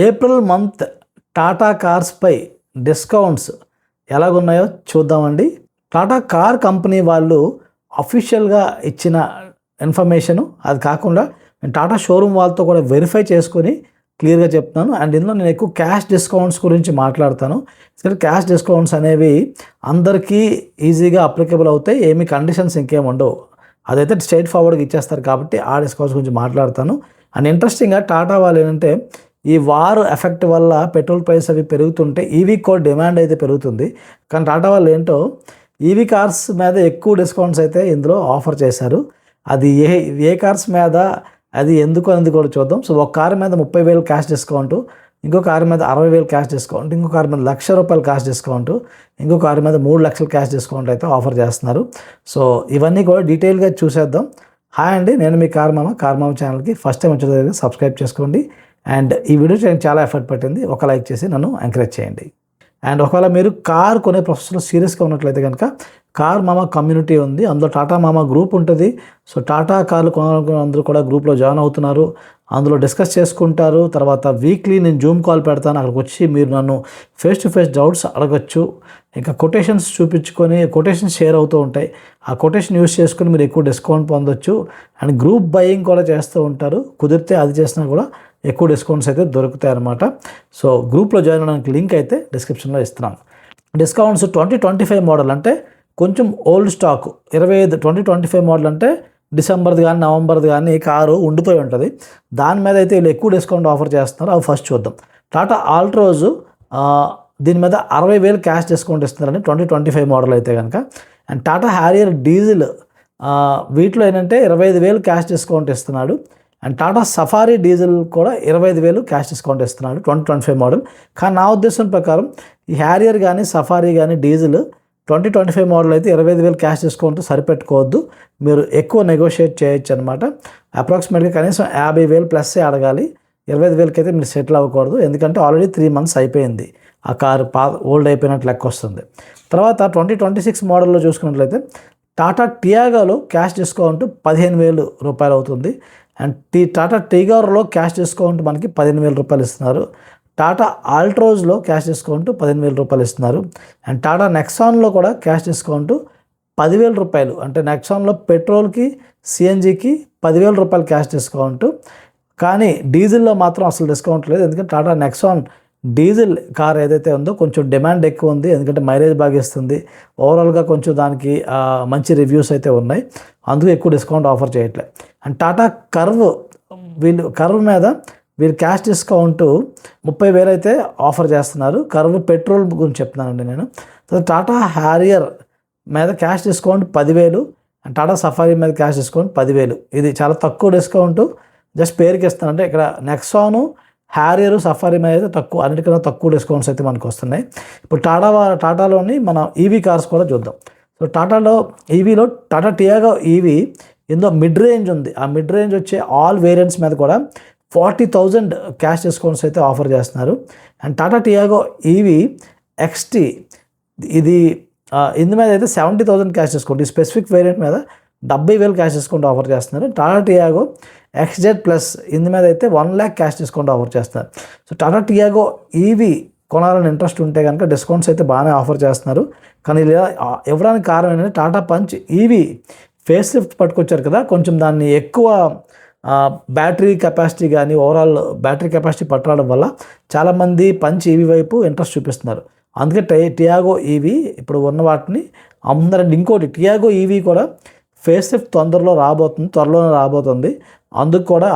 April month Tata కార్స్పై discounts ఎలాగున్నాయో చూద్దామండి. Tata car company వాళ్ళు అఫీషియల్గా ఇచ్చిన ఇన్ఫర్మేషను, అది కాకుండా నేను టాటా షోరూమ్ వాళ్ళతో కూడా వెరిఫై చేసుకొని క్లియర్గా చెప్తున్నాను. అండ్ ఇందులో నేను ఎక్కువ క్యాష్ డిస్కౌంట్స్ గురించి మాట్లాడతాను. ఎందుకంటే క్యాష్ డిస్కౌంట్స్ అనేవి అందరికీ ఈజీగా అప్లికబుల్ అవుతాయి, ఏమి కండిషన్స్ ఇంకేం ఉండవు. అదైతే స్ట్రైట్ ఫార్వర్డ్గా ఇచ్చేస్తారు కాబట్టి ఆ డిస్కౌంట్స్ గురించి మాట్లాడతాను. అండ్ ఇంట్రెస్టింగ్గా టాటా వాళ్ళు ఏంటంటే ఈ వార్ ఎఫెక్ట్ వల్ల పెట్రోల్ ప్రైస్ అవి పెరుగుతుంటే ఈవీ కూడా డిమాండ్ అయితే పెరుగుతుంది. కానీ టాటా వాళ్ళు ఏంటో ఈవీ కార్స్ మీద ఎక్కువ డిస్కౌంట్స్ అయితే ఇందులో ఆఫర్ చేశారు. అది ఏ కార్స్ మీద, అది ఎందుకు అనేది కూడా చూద్దాం. సో ఒక కారు మీద 30,000 క్యాష్ డిస్కౌంట్, ఇంకో కారు మీద 60,000 క్యాష్ డిస్కౌంట్, ఇంకో కారు మీద ₹1,00,000 క్యాష్ డిస్కౌంట్, ఇంకో కారు మీద 3,00,000 క్యాష్ డిస్కౌంట్ అయితే ఆఫర్ చేస్తున్నారు. సో ఇవన్నీ కూడా డీటెయిల్గా చూసేద్దాం. హాయ్ అండి, నేను మీ కార్ మామ ఛానల్కి ఫస్ట్ టైం వచ్చేది సబ్స్క్రైబ్ చేసుకోండి. అండ్ ఈ వీడియో నేను చాలా ఎఫర్ట్ పెట్టింది, ఒక లైక్ చేసి నన్ను ఎంకరేజ్ చేయండి. అండ్ ఒకవేళ మీరు కార్ కొనే ప్రాసెస్లో సీరియస్గా ఉన్నట్లయితే కనుక కార్ మామ కమ్యూనిటీ ఉంది, అందులో టాటా మామ గ్రూప్ ఉంటుంది. సో టాటా కార్లు కొనాలనుకున్న అందరూ కూడా గ్రూప్లో జాయిన్ అవుతున్నారు, అందులో డిస్కస్ చేసుకుంటారు. తర్వాత వీక్లీ నేను జూమ్ కాల్ పెడతాను, అక్కడికి వచ్చి మీరు నన్ను ఫేస్ టు ఫేస్ డౌట్స్ అడగచ్చు. ఇంకా కొటేషన్స్ చూపించుకొని కొటేషన్స్ షేర్ అవుతూ ఉంటాయి, ఆ కొటేషన్ యూస్ చేసుకొని మీరు ఎక్కువ డిస్కౌంట్ పొందొచ్చు. అండ్ గ్రూప్ బయింగ్ కూడా చేస్తూ ఉంటారు, కుదిరితే అది చేసినా కూడా ఎక్కువ డిస్కౌంట్స్ అయితే దొరుకుతాయి అన్నమాట. సో గ్రూప్లో జాయిన్ అవ్వడానికి లింక్ అయితే డిస్క్రిప్షన్లో ఇస్తున్నాను. డిస్కౌంట్స్ 2025 మోడల్ అంటే కొంచెం ఓల్డ్ స్టాక్, 2025 మోడల్ అంటే డిసెంబర్ది కానీ నవంబర్ది కానీ కారు ఉండిపోయి ఉంటుంది, దాని మీద అయితే వీళ్ళు ఎక్కువ డిస్కౌంట్ ఆఫర్ చేస్తున్నారు. అవి ఫస్ట్ చూద్దాం. టాటా ఆల్ట్రోజ్ దీని మీద 60,000 క్యాష్ డిస్కౌంట్ ఇస్తున్నారండి 2025 మోడల్ అయితే కనుక. అండ్ టాటా హ్యారియర్ డీజిల్ వీటిలో ఏంటంటే 25,000 క్యాష్ డిస్కౌంట్ ఇస్తున్నాడు. అండ్ టాటా సఫారీ డీజిల్ కూడా 25,000 క్యాష్ డిస్కౌంట్ ఇస్తున్నాడు 2025 మోడల్. కానీ నా ఉద్దేశం ప్రకారం ఈ హ్యారియర్ కానీ సఫారీ కానీ డీజిల్ 2025 మోడల్ అయితే 25,000 క్యాష్ డిస్కౌంట్ సరిపెట్టుకోవద్దు, మీరు ఎక్కువ నెగోషియేట్ చేయొచ్చు అనమాట. అప్రాక్సిమేట్గా కనీసం 50,000 ప్లస్ అడగాలి, 25,000కి అయితే మీరు సెటిల్ అవ్వకూడదు. ఎందుకంటే ఆల్రెడీ 3 months అయిపోయింది, ఆ కారు ఓల్డ్ అయిపోయినట్లు లెక్క వస్తుంది. తర్వాత 2026 మోడల్లో చూసుకున్నట్లయితే టాటా టియాగోలో క్యాష్ డిస్కౌంట్ ₹15,000 అవుతుంది. అండ్ టాటా టిగోర్లో క్యాష్ డిస్కౌంట్ మనకి ₹15,000 ఇస్తున్నారు. టాటా ఆల్ట్రోజ్లో క్యాష్ డిస్కౌంట్ ₹15,000 ఇస్తున్నారు. అండ్ టాటా నెక్సాన్లో కూడా క్యాష్ డిస్కౌంట్ ₹10,000. అంటే నెక్సాన్లో పెట్రోల్కి సిఎన్జికి ₹10,000 క్యాష్ డిస్కౌంట్. కానీ డీజిల్లో మాత్రం అసలు డిస్కౌంట్ లేదు, ఎందుకంటే టాటా నెక్సాన్ డీజిల్ కార్ ఏదైతే ఉందో కొంచెం డిమాండ్ ఎక్కువ ఉంది, ఎందుకంటే మైలేజ్ బాగా ఇస్తుంది, ఓవరాల్గా కొంచెం దానికి మంచి రివ్యూస్ అయితే ఉన్నాయి, అందుకు ఎక్కువ డిస్కౌంట్ ఆఫర్ చేయట్లేదు. అండ్ టాటా కర్వ్ మీద వీళ్ళు క్యాష్ డిస్కౌంట్ 30,000 అయితే ఆఫర్ చేస్తున్నారు. కర్వ్ పెట్రోల్ గురించి చెప్తున్నానండి నేను. టాటా హ్యారియర్ మీద cash discount 10,000 and Tata safari మీద క్యాష్ డిస్కౌంట్ 10,000. ఇది చాలా తక్కువ డిస్కౌంట్, జస్ట్ పేరుకి ఇస్తాను. అంటే ఇక్కడ నెక్సాను, హ్యారియర్, సఫారీ మీద అయితే తక్కువ, అన్నిటికన్నా తక్కువ డిస్కౌంట్స్ అయితే మనకు వస్తున్నాయి. ఇప్పుడు టాటాలోని మన ఈవీ కార్స్ కూడా చూద్దాం. సో ఈవీలో టాటా టియాగో ఈవీ ఇందులో మిడ్ రేంజ్ ఉంది. ఆ మిడ్ రేంజ్ వచ్చే ఆల్ వేరియంట్స్ మీద కూడా 40,000 క్యాష్ డిస్కౌంట్స్ అయితే ఆఫర్ చేస్తున్నారు. And Tata Tiago EV XT ఇందు మీద అయితే 70,000 క్యాష్ డిస్కౌంట్, ఈ స్పెసిఫిక్ వేరియంట్ మీద 70,000 క్యాష్ డిస్కౌంట్ ఆఫర్ చేస్తున్నారు. టాటా టియాగో XZ ప్లస్ ఇందు మీద అయితే 1,00,000 క్యాష్ డిస్కౌంట్ ఆఫర్ చేస్తున్నారు. సో టాటా టియాగో ఈవీ కొనాలని ఇంట్రెస్ట్ ఉంటే కనుక డిస్కౌంట్స్ అయితే బాగానే ఆఫర్ చేస్తున్నారు. కానీ ఇలా ఇవ్వడానికి కారణం ఏంటంటే Tata Punch EV facelift పట్టుకొచ్చారు కదా, కొంచెం దాన్ని ఎక్కువ బ్యాటరీ కెపాసిటీ కానీ ఓవరాల్ బ్యాటరీ కెపాసిటీ పట్టడం వల్ల చాలామంది పంచ్ ఈవీ వైపు ఇంట్రెస్ట్ చూపిస్తున్నారు. అందుకే టియాగో ఈవీ ఇప్పుడు ఉన్న వాటిని అమ్ముతున్నారండి. ఇంకోటి టియాగో ఈవీ కూడా ఫేస్ లిఫ్ట్ త్వరలోనే రాబోతుంది,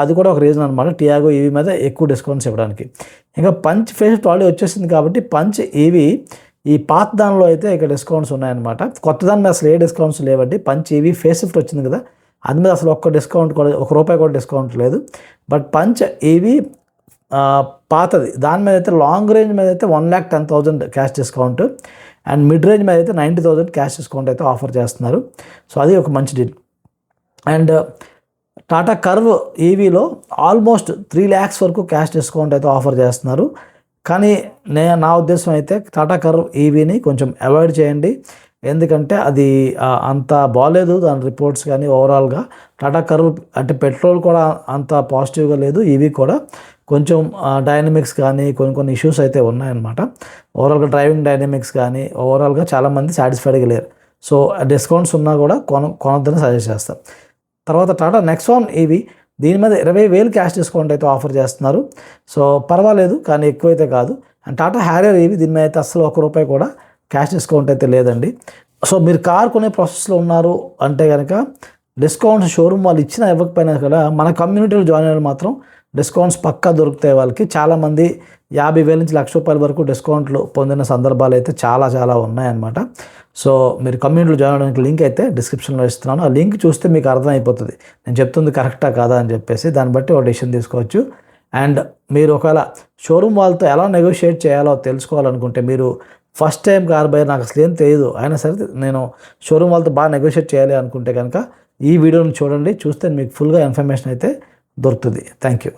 అది కూడా ఒక రీజన్ అనమాట టియాగో ఈవీ మీద ఎక్కువ డిస్కౌంట్స్ ఇవ్వడానికి. ఇంకా పంచ్ ఫేస్ లిఫ్ట్ ఆల్రెడీ వచ్చేసింది కాబట్టి పంచ్ ఈవీ ఈ పాత దానిలో అయితే ఇక్కడ డిస్కౌంట్స్ ఉన్నాయన్నమాట. కొత్త దాని మీద అసలు ఏ డిస్కౌంట్స్ లేవండి. పంచ్ ఈవీ ఫేస్ లిఫ్ట్ వచ్చింది కదా, అది మీద అసలు ఒక్క డిస్కౌంట్ కూడా ₹1 కూడా డిస్కౌంట్ లేదు. బట్ పంచ్ ఈవీ పాతది దాని మీద అయితే లాంగ్ రేంజ్ మీద అయితే 1,10,000 cash discount and mid range మీద అయితే 90,000 క్యాష్ డిస్కౌంట్ అయితే ఆఫర్ చేస్తున్నారు. సో అది ఒక మంచి డీల్. అండ్ టాటా కర్వ్ ఈవీలో ఆల్మోస్ట్ 3 lakhs వరకు క్యాష్ డిస్కౌంట్ అయితే ఆఫర్ చేస్తున్నారు. కానీ నా ఉద్దేశం అయితే టాటా కర్వ్ ఈవీని కొంచెం అవాయిడ్ చేయండి, ఎందుకంటే అది అంత బాగాలేదు, దాని రిపోర్ట్స్ కానీ ఓవరాల్గా టాటా కర్వ్ అంటే పెట్రోల్ కూడా అంత పాజిటివ్గా లేదు, ఈవీ కూడా కొంచెం డైనమిక్స్ కానీ కొన్ని ఇష్యూస్ అయితే ఉన్నాయన్నమాట. ఓవరాల్గా డ్రైవింగ్ డైనమిక్స్ కానీ ఓవరాల్గా చాలామంది సాటిస్ఫైడ్గా లేరు. సో డిస్కౌంట్స్ ఉన్నా కూడా కొనొద్దని సజెస్ట్ చేస్తాను. తర్వాత టాటా నెక్సాన్ ఈవీ, దీని మీద 20,000 క్యాష్ డిస్కౌంట్ అయితే ఆఫర్ చేస్తున్నారు. సో పర్వాలేదు, కానీ ఎక్కువైతే కాదు. అండ్ టాటా హ్యారియర్ ఈవీ, దీని మీద అయితే అసలు ₹1 కూడా క్యాష్ డిస్కౌంట్ అయితే లేదండి. సో మీరు కార్ కొనే ప్రాసెస్లో ఉన్నారు అంటే కనుక డిస్కౌంట్స్ షోరూమ్ వాళ్ళు ఇచ్చినా ఇవ్వకపోయినా కూడా మన కమ్యూనిటీలో జాయిన్ అయ్యే మాత్రం డిస్కౌంట్స్ పక్కా దొరుకుతాయి వాళ్ళకి. చాలామంది 50,000 నుంచి ₹1,00,000 వరకు డిస్కౌంట్లు పొందిన సందర్భాలు అయితే చాలా ఉన్నాయన్నమాట. సో మీరు కమ్యూనిటీలో జాయిన్ అవ్వడానికి లింక్ అయితే డిస్క్రిప్షన్లో ఇస్తున్నాను. ఆ లింక్ చూస్తే మీకు అర్థమైపోతుంది నేను చెప్తుంది కరెక్టా కాదా అని చెప్పేసి. దాన్ని బట్టి ఒక డెసిషన్ తీసుకోవచ్చు. అండ్ మీరు ఒకవేళ షోరూమ్ వాళ్ళతో ఎలా నెగోషియేట్ చేయాలో తెలుసుకోవాలనుకుంటే, మీరు ఫస్ట్ టైం కార్ బయర్ నాకు అసలు ఏం తెలియదు అయినా సరే నేను షోరూమ్ వాళ్ళతో బాగా నెగోషియేట్ చేయాలి అనుకుంటే కనుక ఈ వీడియోని చూడండి. చూస్తే మీకు ఫుల్గా ఇన్ఫర్మేషన్ అయితే దొరుకుతుంది. Thank you.